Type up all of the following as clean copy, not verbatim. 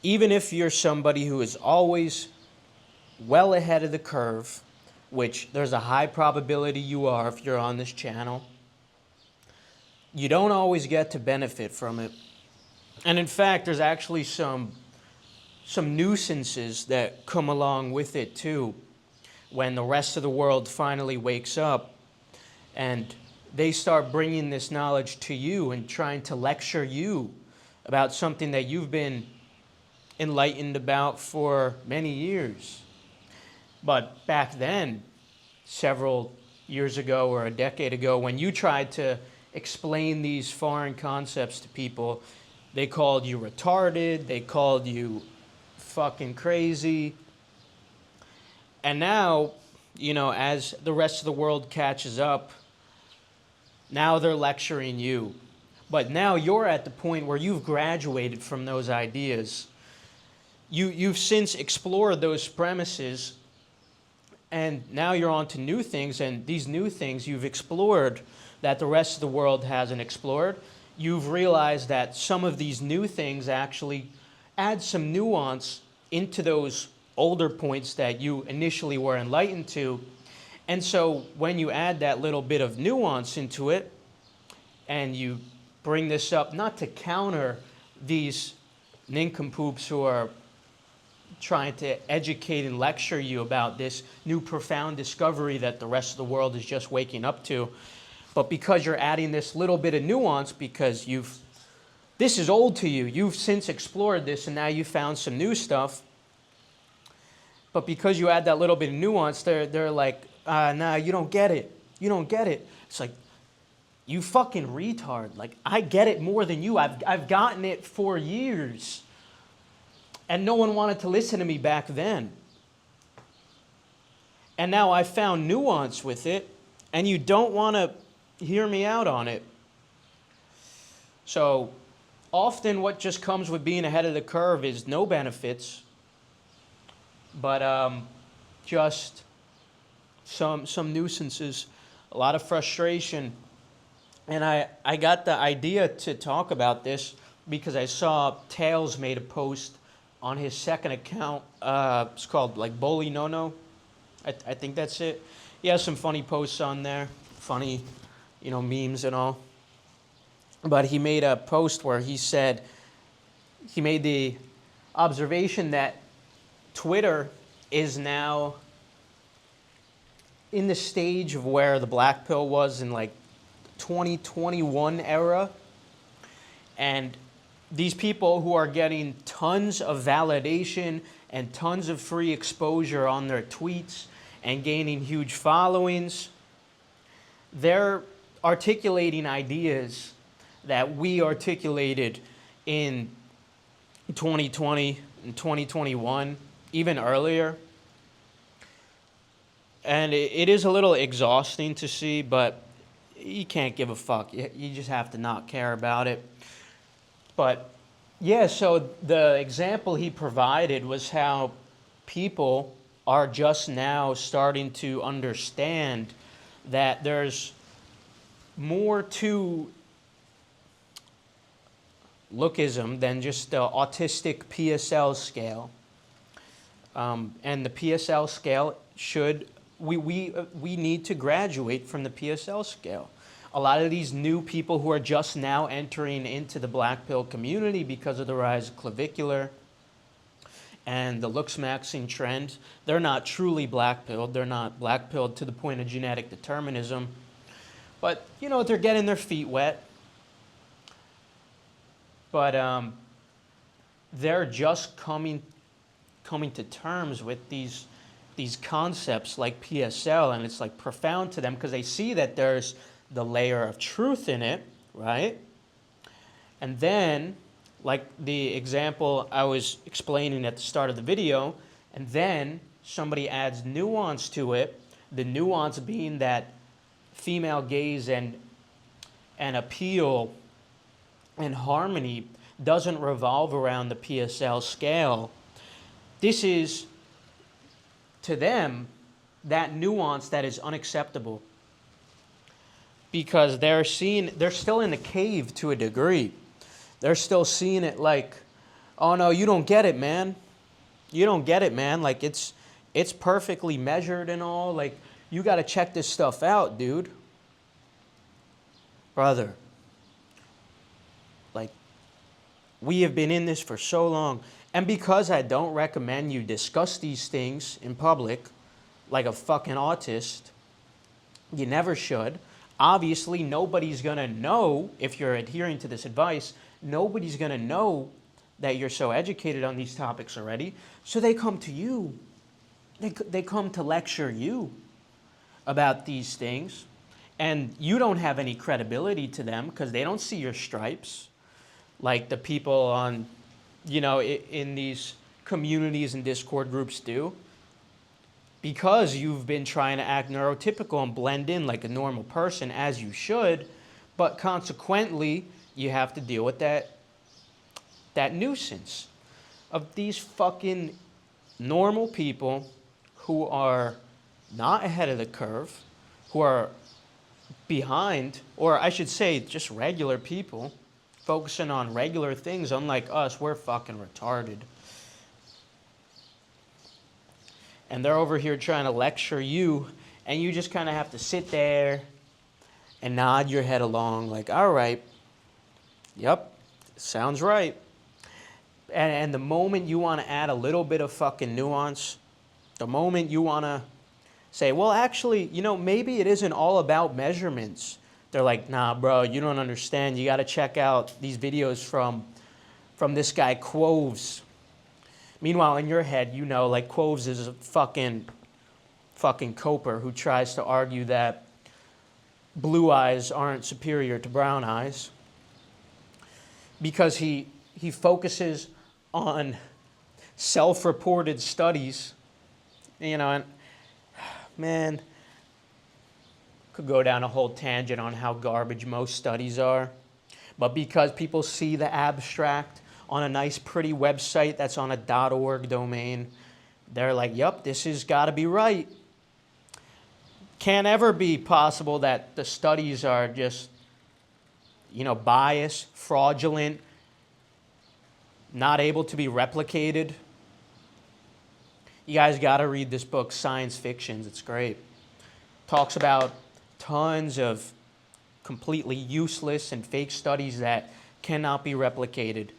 even if you're somebody who is always well ahead of the curve, which there's a high probability you are if you're on this channel, you don't always get to benefit from it. And in fact, there's actually some nuisances that come along with it too, when the rest of the world finally wakes up and they start bringing this knowledge to you and trying to lecture you about something that you've been enlightened about for many years. But back then, several years ago or a decade ago, when you tried to explain these foreign concepts to people, they called you retarded, they called you fucking crazy. And now, as the rest of the world catches up, now they're lecturing you. But now you're at the point where you've graduated from those ideas. You've since explored those premises, and now you're on to new things, and these new things you've explored that the rest of the world hasn't explored. You've realized that some of these new things actually add some nuance into those older points that you initially were enlightened to. And so when you add that little bit of nuance into it, and you bring this up not to counter these nincompoops who are trying to educate and lecture you about this new profound discovery that the rest of the world is just waking up to, but because you're adding this little bit of nuance, because this is old to you, you've since explored this and now you found some new stuff, but because you add that little bit of nuance, they're like, nah, you don't get it. You don't get it. It's like, you fucking retard. Like, I get it more than you. I've gotten it for years. And no one wanted to listen to me back then. And now I found nuance with it, and you don't want to hear me out on it. So often what just comes with being ahead of the curve is no benefits, but just some nuisances, a lot of frustration. And I got the idea to talk about this because I saw Tails made a post on his second account. It's called like Bully No No. I think that's it. He has some funny posts on there, funny, memes and all. But he made a post where he said, he made the observation that Twitter is now in the stage of where the black pill was in like 2021 era. And these people who are getting tons of validation and tons of free exposure on their tweets and gaining huge followings, they're articulating ideas that we articulated in 2020 and 2021, even earlier. And it is a little exhausting to see, but you can't give a fuck. You just have to not care about it. But yeah, so the example he provided was how people are just now starting to understand that there's more to lookism than just the autistic PSL scale. And the PSL scale we need to graduate from the PSL scale. A lot of these new people who are just now entering into the black pill community because of the rise of clavicular and the looks maxing trend, they're not truly black pilled. They're not black pilled to the point of genetic determinism. But, they're getting their feet wet. But they're just coming to terms with these concepts like PSL, and it's like profound to them because they see that there's the layer of truth in it, right? And then, like the example I was explaining at the start of the video, and then somebody adds nuance to it, the nuance being that female gaze and appeal and harmony doesn't revolve around the PSL scale. This is, to them, that nuance that is unacceptable. Because they're still in the cave to a degree. They're still seeing it like, Oh no, you don't get it, man. You don't get it, man. Like it's perfectly measured and all. Like you got to check this stuff out, dude. Brother. Like we have been in this for so long. And because I don't recommend you discuss these things in public like a fucking autist, you never should. Obviously, nobody's going to know if you're adhering to this advice. Nobody's going to know that you're so educated on these topics already. So they come to you. They come to lecture you about these things. And you don't have any credibility to them because they don't see your stripes like the people on, in these communities and Discord groups do. Because you've been trying to act neurotypical and blend in like a normal person, as you should, but consequently, you have to deal with that nuisance of these fucking normal people who are not ahead of the curve, who are behind, or I should say just regular people, focusing on regular things. Unlike us, we're fucking retarded. And they're over here trying to lecture you, and you just kind of have to sit there and nod your head along like, all right, yep, sounds right. And the moment you want to add a little bit of fucking nuance, the moment you want to say, well, actually, maybe it isn't all about measurements. They're like, nah, bro, you don't understand. You got to check out these videos from this guy, Quoves. Meanwhile, in your head, like Quoves is a fucking coper who tries to argue that blue eyes aren't superior to brown eyes because he focuses on self-reported studies, and man, could go down a whole tangent on how garbage most studies are, but because people see the abstract on a nice, pretty website that's on a .org domain, they're like, yup, this has got to be right. Can't ever be possible that the studies are just, biased, fraudulent, not able to be replicated. You guys got to read this book, Science Fictions. It's great. Talks about tons of completely useless and fake studies that cannot be replicated.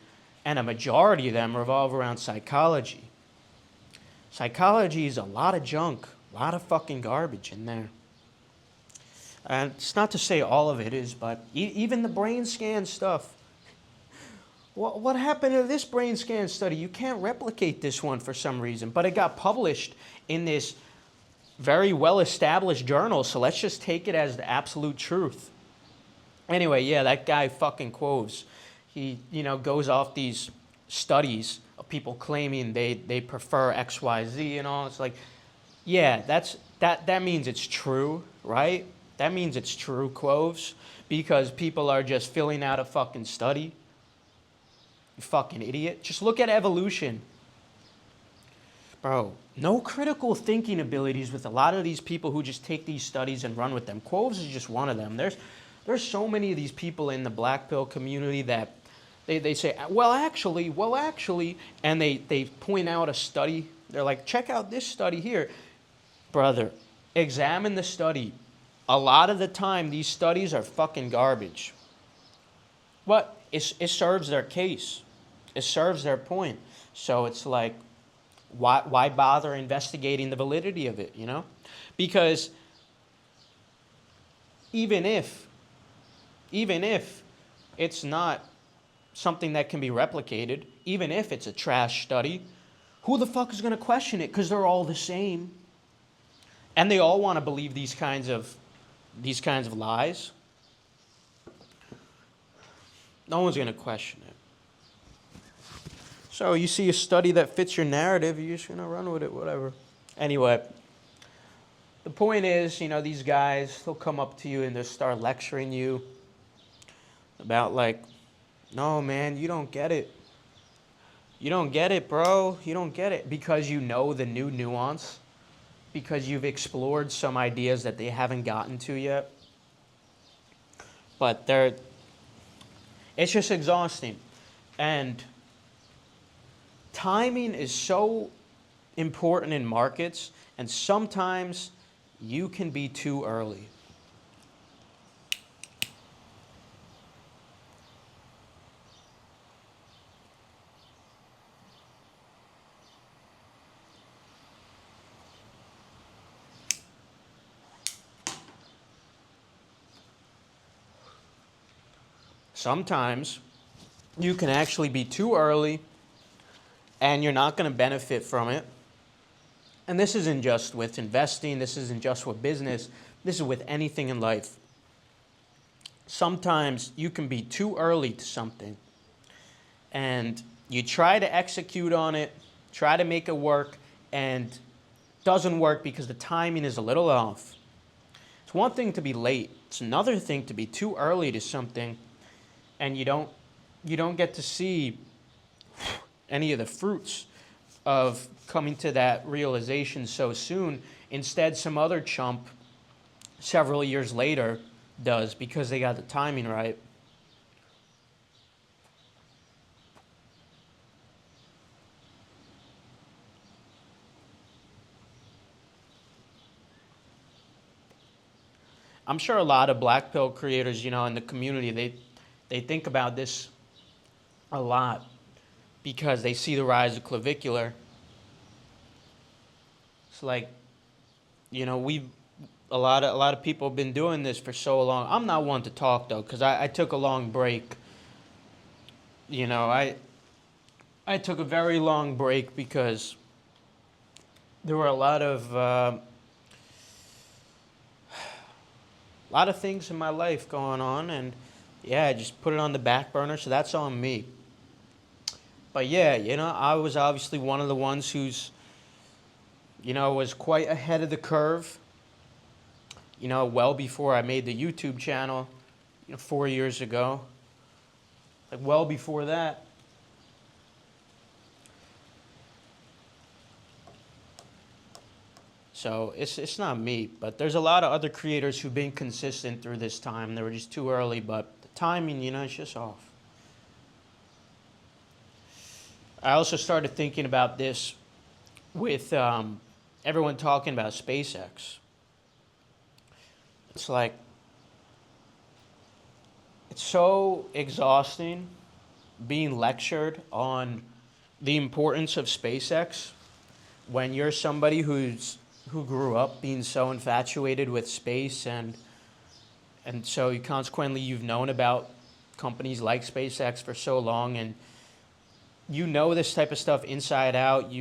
And a majority of them revolve around psychology. Psychology is a lot of junk, a lot of fucking garbage in there. And it's not to say all of it is, but even the brain scan stuff. What happened to this brain scan study? You can't replicate this one for some reason, but it got published in this very well-established journal, so let's just take it as the absolute truth. Anyway, yeah, that guy fucking Quoves. He, goes off these studies of people claiming they prefer X, Y, Z and all. It's like, yeah, that means it's true, right? That means it's true, Quoves, because people are just filling out a fucking study. You fucking idiot. Just look at evolution. Bro, no critical thinking abilities with a lot of these people who just take these studies and run with them. Quoves is just one of them. There's so many of these people in the black pill community that they say, well, actually, and they point out a study. They're like, check out this study here. Brother, examine the study. A lot of the time, these studies are fucking garbage. But it serves their case. It serves their point. So it's like, why bother investigating the validity of it, Because even if it's not something that can be replicated, even if it's a trash study, who the fuck is going to question it? Because they're all the same. And they all want to believe these kinds of lies. No one's going to question it. So you see a study that fits your narrative, you're just going to run with it, whatever. Anyway, the point is, these guys, they'll come up to you and they'll start lecturing you about like, no, man, you don't get it. You don't get it, bro. You don't get it because you know the new nuance, because you've explored some ideas that they haven't gotten to yet. But it's just exhausting. And Timing is so important in markets, and sometimes you can be too early. Sometimes you can actually be too early and you're not going to benefit from it. And this isn't just with investing, this isn't just with business, this is with anything in life. Sometimes you can be too early to something and you try to execute on it, try to make it work, and it doesn't work because the timing is a little off. It's one thing to be late, it's another thing to be too early to something and you don't get to see any of the fruits of coming to that realization so soon. Instead, some other chump several years later does because they got the timing right. I'm sure a lot of black pill creators, in the community, they think about this a lot because they see the rise of clavicular. It's like, we a lot of people have been doing this for so long. I'm not one to talk though, because I took a long break. I took a very long break because there were a lot of things in my life going on, and yeah, I just put it on the back burner. So that's on me. But yeah, I was obviously one of the ones who's was quite ahead of the curve. Well before I made the YouTube channel, 4 years ago. Like well before that. So it's not me, but there's a lot of other creators who've been consistent through this time. They were just too early, but the timing, it's just off. I also started thinking about this with everyone talking about SpaceX. It's like, it's so exhausting being lectured on the importance of SpaceX when you're somebody who grew up being so infatuated with space, and so consequently you've known about companies like SpaceX for so long, and this type of stuff inside out.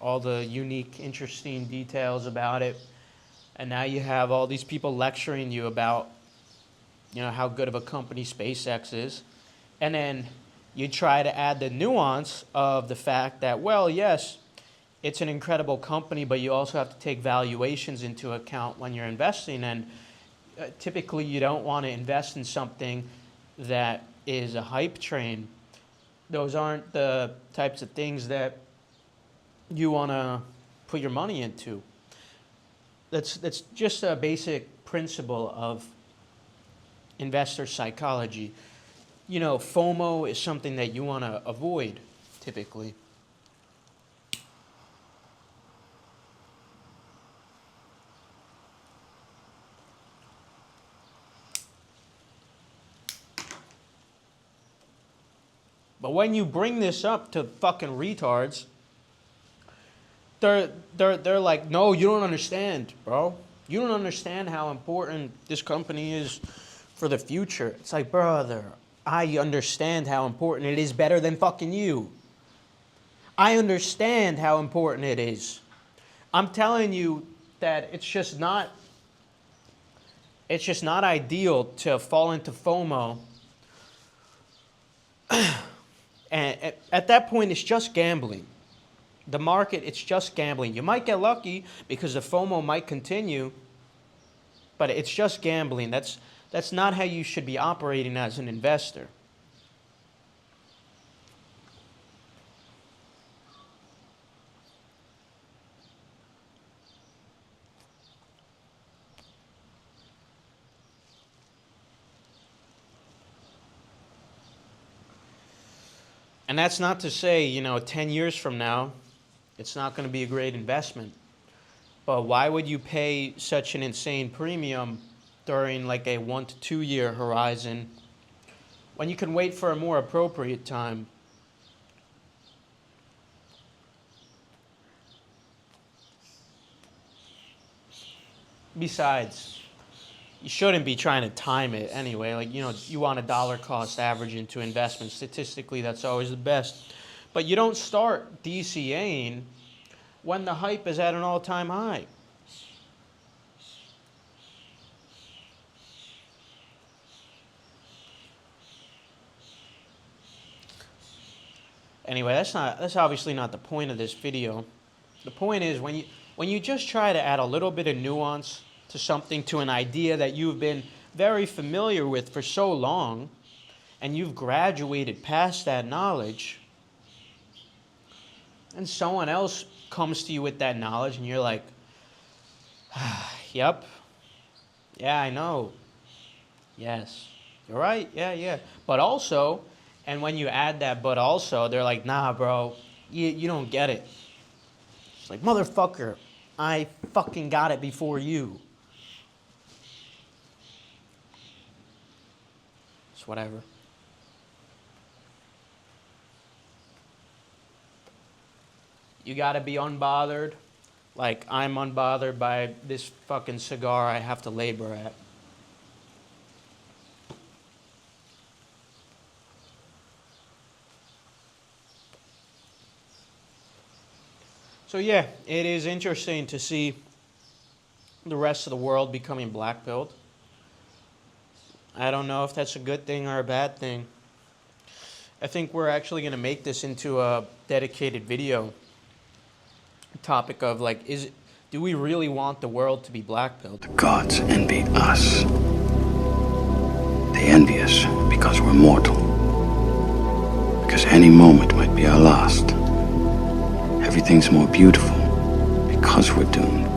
All the unique, interesting details about it, and now you have all these people lecturing you about how good of a company SpaceX is, and then you try to add the nuance of the fact that, well, yes, it's an incredible company, but you also have to take valuations into account when you're investing. And typically, you don't want to invest in something that is a hype train. Those aren't the types of things that you want to put your money into. That's just a basic principle of investor psychology. FOMO is something that you want to avoid, typically. But when you bring this up to fucking retards, they're like, no, you don't understand, bro. You don't understand how important this company is for the future. It's like, brother, I understand how important it is better than fucking you. I understand how important it is. I'm telling you that it's just not ideal to fall into FOMO. And at that point, it's just gambling. The market, it's just gambling. You might get lucky because the FOMO might continue, but it's just gambling. That's not how you should be operating as an investor. And that's not to say, 10 years from now, it's not going to be a great investment. But why would you pay such an insane premium during like a 1 to 2 year horizon when you can wait for a more appropriate time? Besides, you shouldn't be trying to time it anyway. Like, you want a dollar cost average into investment. Statistically, that's always the best. But you don't start DCAing when the hype is at an all-time high. Anyway, that's obviously not the point of this video. The point is when you just try to add a little bit of nuance to something, to an idea that you've been very familiar with for so long, and you've graduated past that knowledge, and someone else comes to you with that knowledge, and you're like, yep, yeah, I know, yes, you're right, yeah. But also, and when you add that but also, they're like, nah, bro, you don't get it. It's like, motherfucker, I fucking got it before you. It's whatever. You gotta be unbothered. Like, I'm unbothered by this fucking cigar I have to labor at. So yeah, it is interesting to see the rest of the world becoming black-pilled. I don't know if that's a good thing or a bad thing. I think we're actually going to make this into a dedicated video topic of like, do we really want the world to be black-pilled? The gods envy us. They envy us because we're mortal. Because any moment might be our last. Everything's more beautiful because we're doomed.